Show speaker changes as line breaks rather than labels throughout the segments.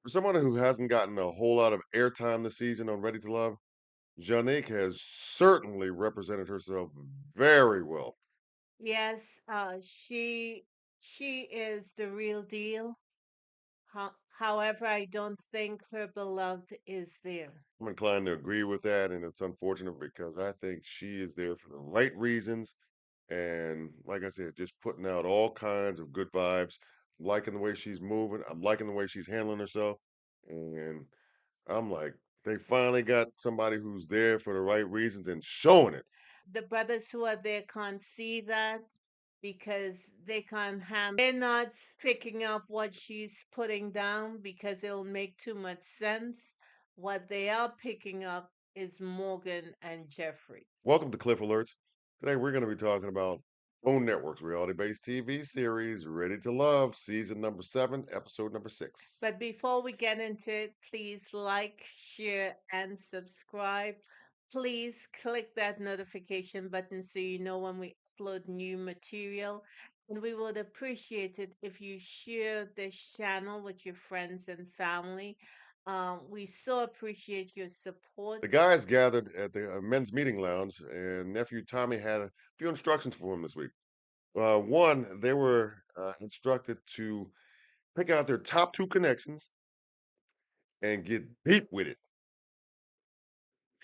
For someone who hasn't gotten a whole lot of airtime this season on Ready to Love, Jonique has certainly represented herself very well.
Yes, she is the real deal. However, I don't think her beloved is there.
I'm inclined to agree with that, and it's unfortunate because I think she is there for the right reasons. And like I said, just putting out all kinds of good vibes. I'm liking the way she's moving. I'm liking the way she's handling herself. And I'm like, they finally got somebody who's there for the right reasons and showing it.
The brothers who are there can't see that because they can't handle. They're not picking up what she's putting down because it'll make too much sense. What they are picking up is Morgan and Jeffrey.
Welcome to Cliff Alerts. Today we're going to be talking about OWN Network's reality-based TV series Ready to Love, season number 7, episode number 6.
But before we get into it, please like, share, and subscribe. Please click that notification button so you know when we upload new material. And we would appreciate it if you share this channel with your friends and family. We so appreciate your support.
The guys gathered at the men's meeting lounge, and nephew Tommy had a few instructions for him this week. One, they were instructed to pick out their top two connections and get deep with it.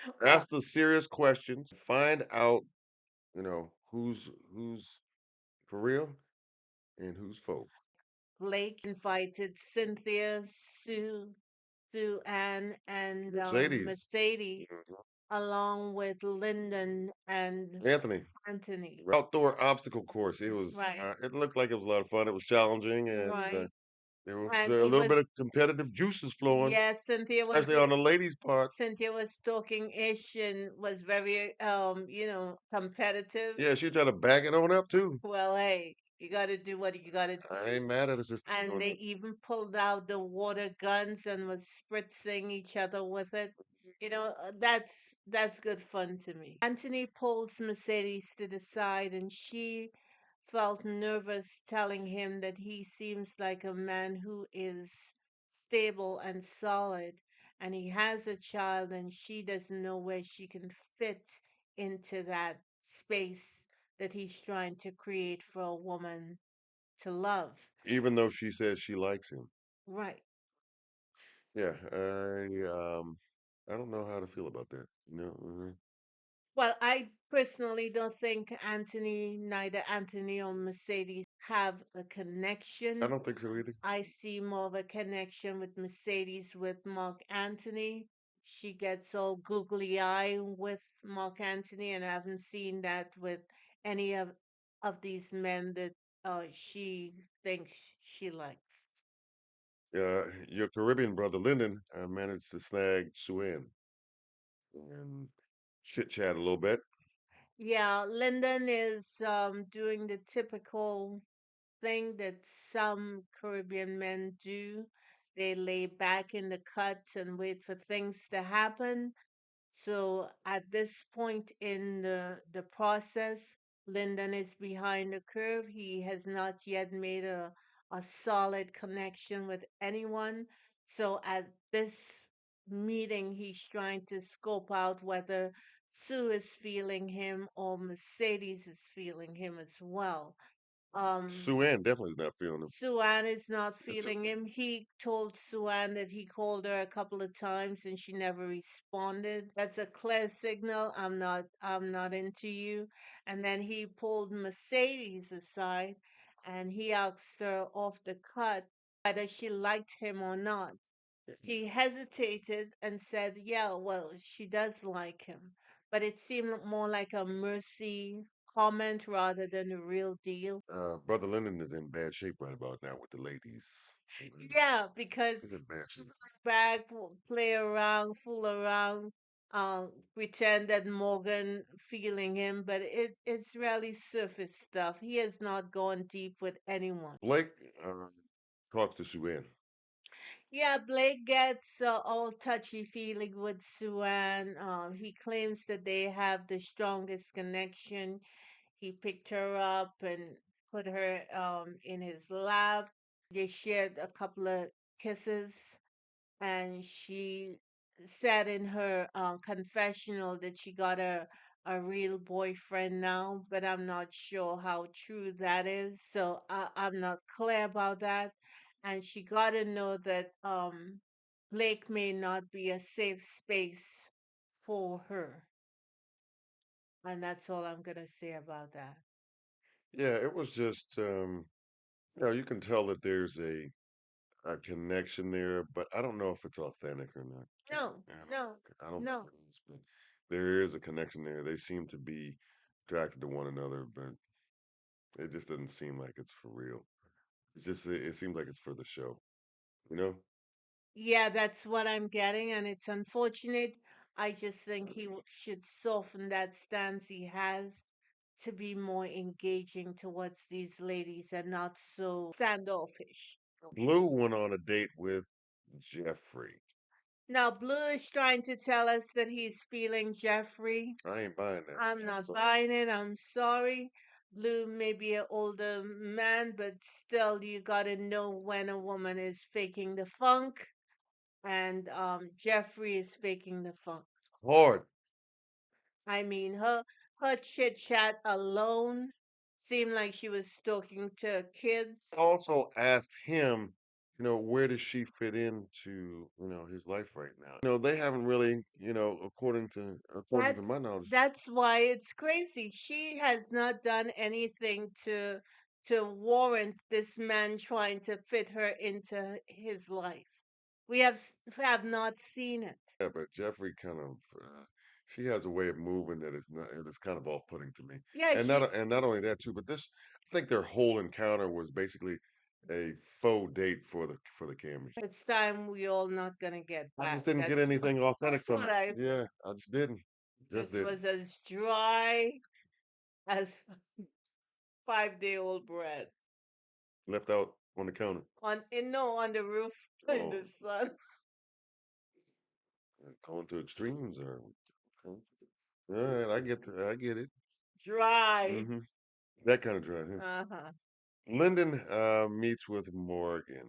Uh,
Ask the serious questions. Find out, who's for real and who's fake.
Blake invited Cynthia, Sue Ann, and
Mercedes,
Mercedes,
mhm,
along with Lyndon and
Anthony,
Anthony.
outdoor obstacle course.
Right,
It looked like it was a lot of fun. It was challenging, and
right.
there was
And
a
he
little
was,
bit of competitive juices flowing,
yes,
especially on the ladies' part.
Cynthia was talking ish and was very, competitive.
Yeah, she tried to back it on up too.
Well, hey, you got to do what you got to
I
do.
ain't mad at her sister for
And
doing
they
that.
even pulled out the water guns and was spritzing each other with it. That's good fun to me. Anthony pulls Mercedes to the side, and she felt nervous, telling him that he seems like a man who is stable and solid, and he has a child, and she doesn't know where she can fit into that space that he's trying to create for a woman to love.
Even though she says she likes him.
Right.
Yeah, I don't know how to feel about that.
Well, I personally don't think neither Anthony or Mercedes have a
I
connection.
don't think so either.
I see more of a connection with Mercedes with Mark Anthony. She gets all googly eye with Mark Anthony, and I haven't seen that with any of these men that she thinks she likes.
Your Caribbean brother Lyndon managed to snag Sue Ann and chit chat a little bit.
Yeah, Lyndon is doing the typical thing that some Caribbean men do. They lay back in the cut and wait for things to happen. So at this point in the process, Lyndon is behind the curve. He has not yet made a solid connection with anyone. So at this meeting, he's trying to scope out whether Sue is feeling him or Mercedes is feeling him as well. Um,
Sue Ann definitely is not feeling him.
Suan is not
It's
feeling him. He told Suan that he called her a couple of times and she never responded. That's a clear signal. I'm not into you. And then he pulled Mercedes aside and he asked her off the cut whether she liked him or not. She hesitated and said, yeah, well, she does like him. But it seemed more like a mercy comment rather than a real deal.
brother Lyndon is in bad shape right about now with the ladies.
Yeah, because
He's in bad shape.
back, play around, fool around, pretend that Morgan feeling him, but it's really surface stuff. He has not gone deep with anyone.
Blake talks to Sue Ann.
Yeah, Blake gets all touchy feely with Suan. He claims that they have the strongest connection. He picked her up and put her in his lap. They shared a couple of kisses. and she said in her confessional that she got a real boyfriend now, but I'm not sure how true that is. So I'm not clear about that. And she got to know that Blake may not be a safe space for her. And that's all I'm going to say about that.
Yeah, it was just you can tell that there's a connection there, but I don't know if it's authentic or not.
No, no,
I don't think
no.
it is, but there is a connection there. They seem to be attracted to one another, but it just doesn't seem like it's for real. It seems like it's for the show, you know?
Yeah, that's what I'm getting, and it's unfortunate. I just think should soften that stance he has to be more engaging towards these ladies and not so standoffish.
Blue went on a date with Jeffrey.
Now, Blue is trying to tell us that he's feeling Jeffrey.
I ain't buying that.
I'm not
So
buying it. I'm sorry. Blue may be an older man, but still, you gotta know when a woman is faking the funk, and Jeffrey is faking the funk.
hard.
I mean, her chit chat alone seemed like she was talking to kids.
Also asked him, where does she fit into, his life right now? They haven't really, according to
That's
my knowledge.
that's why it's crazy. She has not done anything to warrant this man trying to fit her into his life. We have not seen it.
Yeah, but Jeffrey kind of, she has a way of moving that is not, it is kind of off-putting to me.
Yeah,
And not only that too, but I think their whole encounter was basically a faux date for the cameras.
it's time we all not gonna get
I
back.
just didn't get anything authentic
That's
from
what
it.
I think.
Yeah, I just didn't. Just
This
didn't.
was as dry as 5-day-old bread
Left out on the counter.
on no on the roof in
Oh,
the sun.
going to extremes or okay. All right, I get it.
Dry.
Hmm. That kind of drive. Yeah.
Uh-huh.
Lyndon meets with Morgan.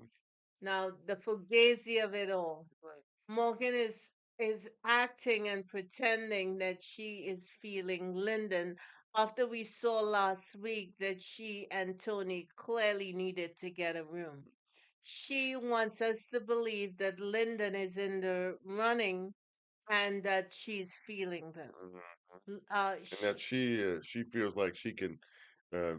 Now the fugazi of it all. Morgan is acting and pretending that she is feeling Lyndon after we saw last week that she and Tony clearly needed to get a room. She wants us to believe that Lyndon is in the running and that she's feeling them.
Mhm. And that
She,
she feels like she can uh,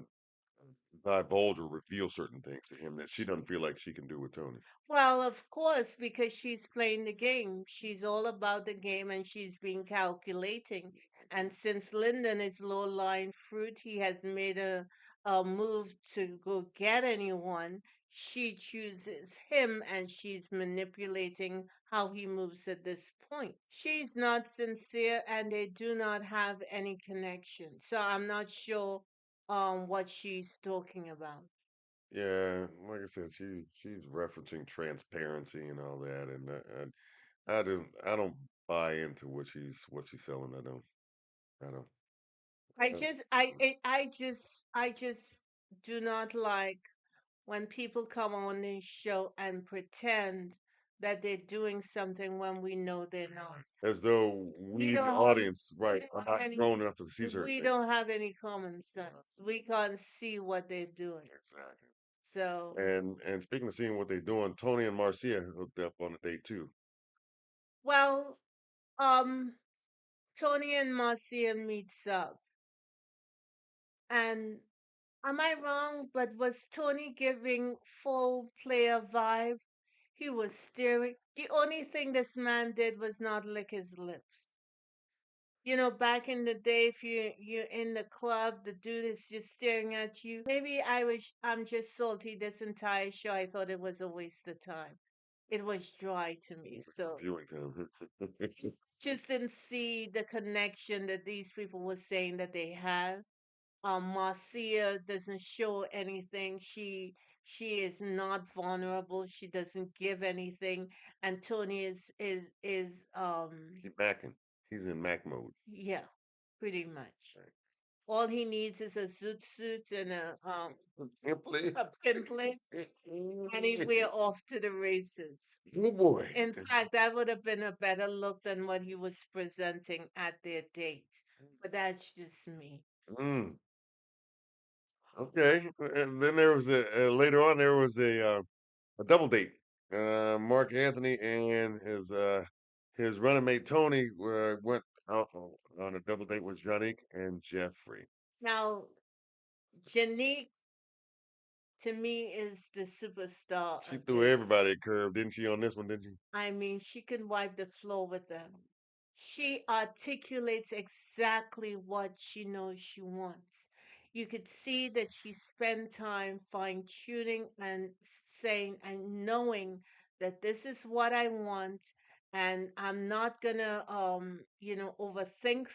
divulge or reveal certain things to him that she doesn't feel like she can do with Tony.
Well, of course, because she's playing the game. She's all about the game and she's been calculating. And since Lyndon is low-lying fruit, he has made a move to go get anyone. She chooses him and she's manipulating how he moves at this point. She's not sincere and they do not have any connection. So I'm not sure what she's talking about.
Yeah, like I said, she's referencing transparency and all that, and I don't buy into what she's selling. I don't.
I just do not like when people come on this show and pretend that they're doing something when we know they're not.
As though
We
we, the
don't
audience, right, are not
any
grown enough to see certain
we
things.
don't have any common sense. We can't see what they're doing.
Exactly.
So,
And speaking of seeing what they're doing, Tony and Marcia hooked up on a date too.
well, um, Tony and Marcia meets up, and am I wrong? But was Tony giving full player vibe? He was staring. The only thing this man did was not lick his lips. You know, back in the day, if you're in the club, the dude is just staring at you. Maybe I'm just salty this entire show. I thought it was a waste of time. It was dry to me.
Waste of
So
viewing time.
just didn't see the connection that these people were saying that they have. Marcia doesn't show anything. She is not vulnerable. She doesn't give anything. And Tony is
He's macking. He's in Mac mode.
yeah, pretty much.
Right.
All he needs is a zoot suit and
Simply.
a pimple, and he'd wear off to the races.
Oh boy.
In fact, that would have been a better look than what he was presenting at their date. But that's just me.
Mm, okay. And then there was a later on there was a double date. Mark Anthony and his running mate Tony went out on a double date with Jonique and Jeffrey.
Now, Janique to me is the superstar
She
of
threw
this.
everybody a curve, didn't she, on this one, didn't she?
I mean, she can wipe the floor with them. She articulates exactly what she knows she wants. You could see that she spent time fine tuning and saying and knowing that this is what I want, and I'm not gonna, overthink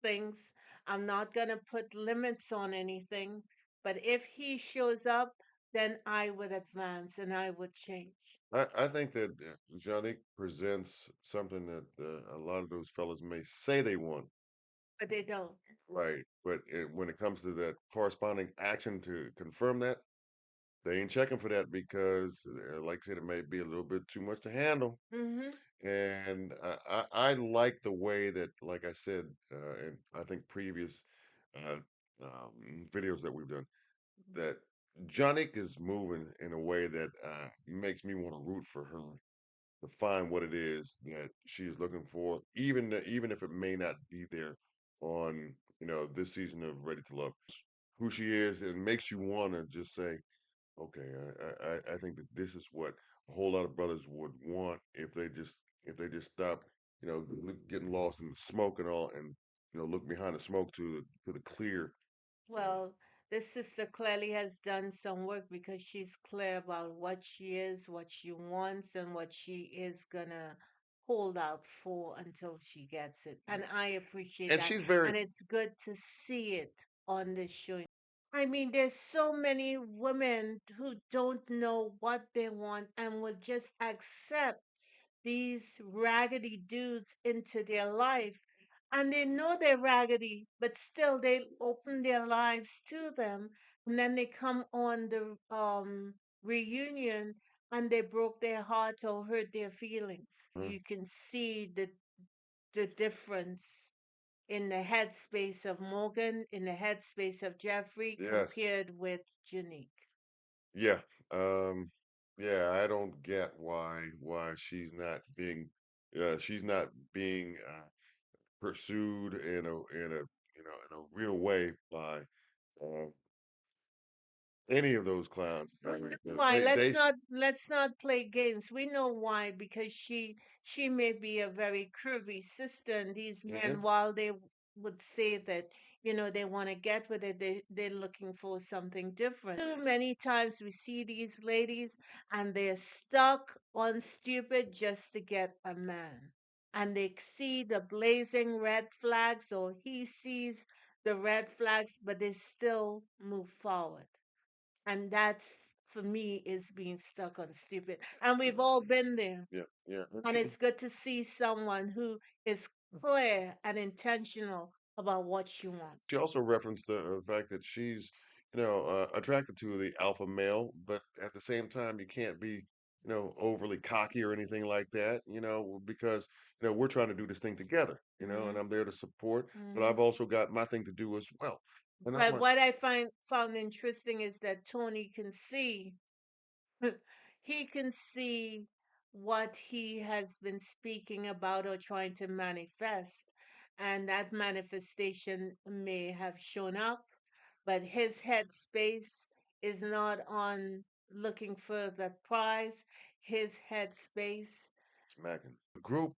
things. I'm not gonna put limits on anything. But if he shows up, then I would advance and I would change.
I think that Jonique presents something that a lot of those fellas may say they want,
But they don't.
right? But when it comes to that corresponding action to confirm that, they ain't checking for that because, like I said, it may be a little bit too much to handle.
Hmm.
And I like the way that, like I said, and I think previous uh, videos that we've done, that Jonique is moving in a way that makes me want to root for her to find what it is that she is looking for, even if it may not be there on this season of Ready to Love. Who she is, and makes you want to just say, okay, I think that this is what a whole lot of brothers would want if they just stop, getting lost in the smoke and all, and look behind the smoke to the clear.
Well, this sister clearly has done some work because she's clear about what she is, what she wants, and what she is gonna hold out for until she gets it. And I appreciate
And
that.
she's very
And it's good to see it on this show. I mean, there's so many women who don't know what they want and will just accept these raggedy dudes into their life. And they know they're raggedy, but still they open their lives to them. And then they come on the reunion and they broke their heart or hurt their feelings.
mm,
You can see the difference in the headspace of Morgan, in the headspace of Jeffrey,
yes,
compared with Janique.
yeah, um, yeah. I don't get why she's not being pursued in a real way by uh, any of those clowns. I mean,
Why?
they
Let's not play games. We know why because she may be a very curvy sister, and these
mhm,
men, while they would say that they want to get with it, they're looking for something different. Too many times we see these ladies and they're stuck on stupid just to get a man, and they see the blazing red flags, or he sees the red flags, but they still move forward. And that's for me is being stuck on stupid. And we've all been there.
yeah, yeah. And
And it's good to see someone who is clear and intentional about what she
she
wants.
also referenced the fact that she's, attracted to the alpha male, but at the same time, you can't be, overly cocky or anything like that, because, we're trying to do this thing together, and
Hmm.
I'm there to support, but
Hmm.
I've also got my thing to do as well. And I'm
But
like,
what I found interesting is that Tony can see he can see what he has been speaking about or trying to manifest, and that manifestation may have shown up, but his headspace is not on looking for the prize. His headspace.
smacking. The group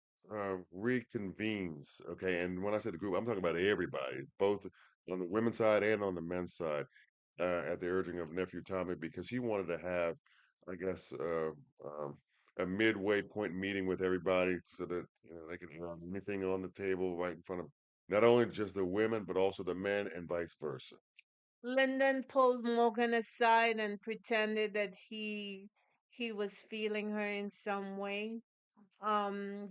reconvenes, okay? And when I say the group, I'm talking about everybody, both on the women's side and on the men's side. At the urging of nephew Tommy because he wanted to have, I guess, um, a midway point meeting with everybody so that they could have anything on the table right in front of not only just the women but also the men and vice versa.
Lyndon pulled Morgan aside and pretended that he was feeling her in some way.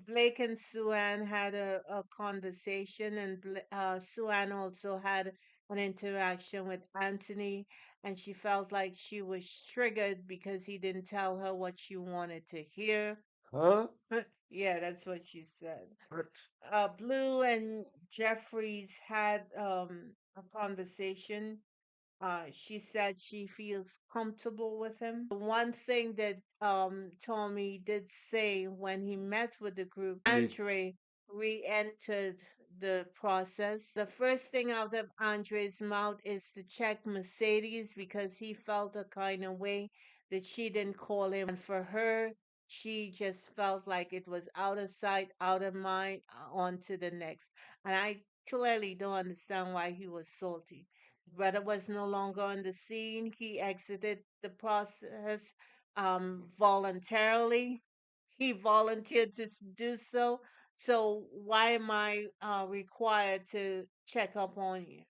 Blake and Sue Ann had a conversation, and Sue Ann also had an interaction with Anthony, and she felt like she was triggered because he didn't tell her what she wanted to hear.
Huh?
Yeah, that's what she said.
What?
Blue and Jeffries had a conversation. She said she feels comfortable with him. The one thing that Tommy did say when he met with the group,
Jonique.
Andre re-entered the process. The first thing out of Andre's mouth is to check Mercedes because he felt a kind of way that she didn't call him. And for her, she just felt like it was out of sight, out of mind, on to the next. And I clearly don't understand why he was salty. Brother was no longer on the scene. He exited the process voluntarily. He volunteered to do so. So why am I required to check up on you?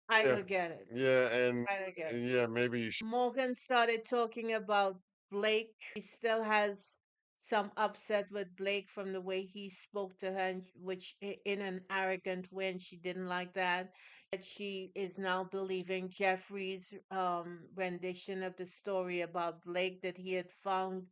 I
Yeah.
don't get it.
Yeah,
I don't get it.
and yeah, maybe you
Morgan started talking about Blake. She still has some upset with Blake from the way he spoke to her, and in an arrogant way, and she didn't like that. She said she is now believing Jeffrey's rendition of the story about Blake, that he had found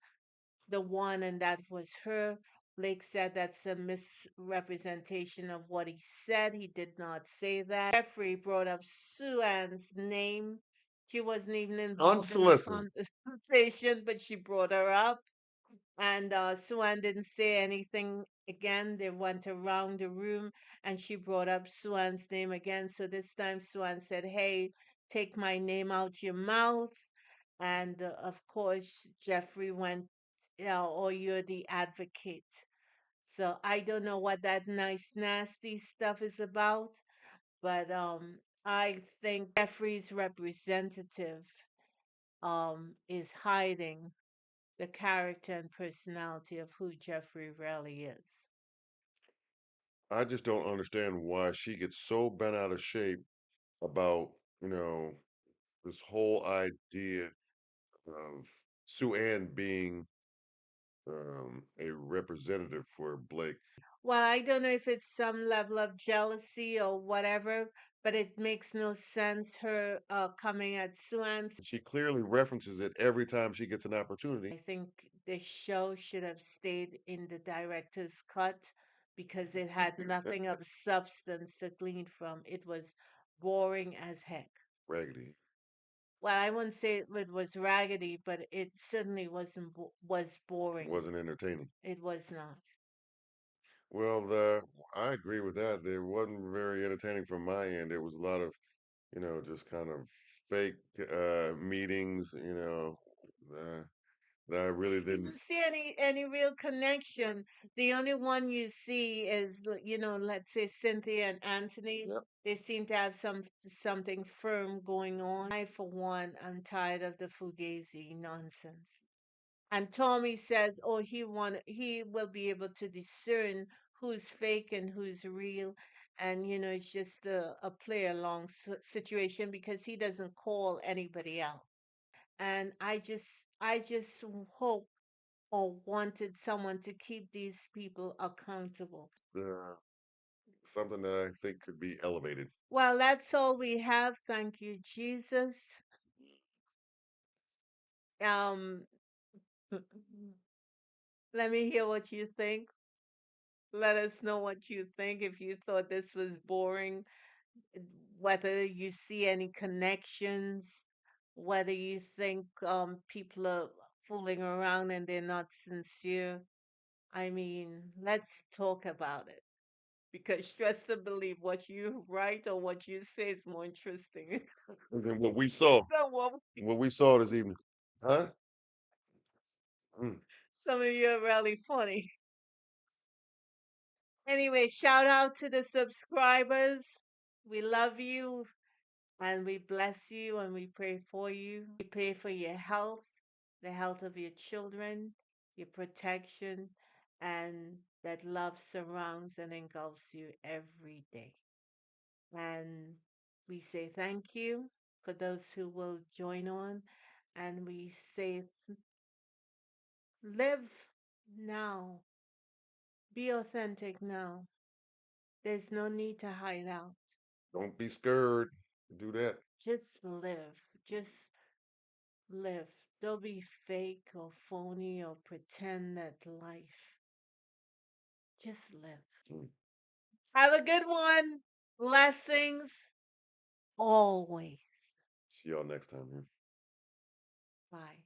the one and that was her. Blake said that's a misrepresentation of what he said. He did not say that. Jeffrey brought up Sue Ann's name. She wasn't even involved in the
unsolicited.
conversation, but she brought her up. And Sue Ann didn't say anything again. They went around the room and she brought up Sue Ann's name again. So this time Sue Ann said, "Hey, take my name out your mouth." And of course, Jeffrey went, "Oh, you're the advocate." So I don't know what that nice, nasty stuff is about, but I think Jeffrey's representative is hiding the character and personality of who Jeffrey really is.
I just don't understand why she gets so bent out of shape about, you know, this whole idea of Sue Ann being a representative for Blake.
Well, I don't know if it's some level of jealousy or whatever, but it makes no sense her coming at Suan.
She clearly references it every time she gets an opportunity.
I think the show should have stayed in the director's cut because it had nothing of substance to glean from. It was boring as heck.
Raggedy.
Well, I wouldn't say it was raggedy, but it certainly was
It
boring.
wasn't entertaining.
It was not.
Well, I agree with that. It wasn't very entertaining from my end. There was a lot of, just kind of fake meetings, uh, that I really
You
didn't.
don't see any real connection. The only one you see is let's say Cynthia and Anthony.
Yep.
They seem to have something firm going on. I, for one, am tired of the fugazi nonsense. And Tommy says, "Oh, he will be able to discern who's fake and who's real." And it's just a play along situation because he doesn't call anybody out. And I just hope or wanted someone to keep these people accountable.
Uh, Something that I think could be elevated.
Well, that's all we have. Thank you, Jesus. Um, let me hear what you think. Let us know what you think. If you thought this was boring, whether you see any connections, whether you think people are fooling around and they're not sincere. I mean, let's talk about it. Because trust and believe what you write or what you say is more interesting
And then what we saw,
than what
what we saw this evening, huh? Mm.
some of you are really funny. Anyway, shout out to the subscribers. We love you and we bless you and we pray for you. We pray for your health, the health of your children, your protection, and that love surrounds and engulfs you every day. And we say thank you for those who will join on. And we say, live now, be authentic now. There's no need to hide out.
Don't be scared to do that.
Just live. Just live. Don't be fake or phony or pretend that life. Just live.
Mm.
Have a good one. Blessings always.
See y'all next time here.
Bye.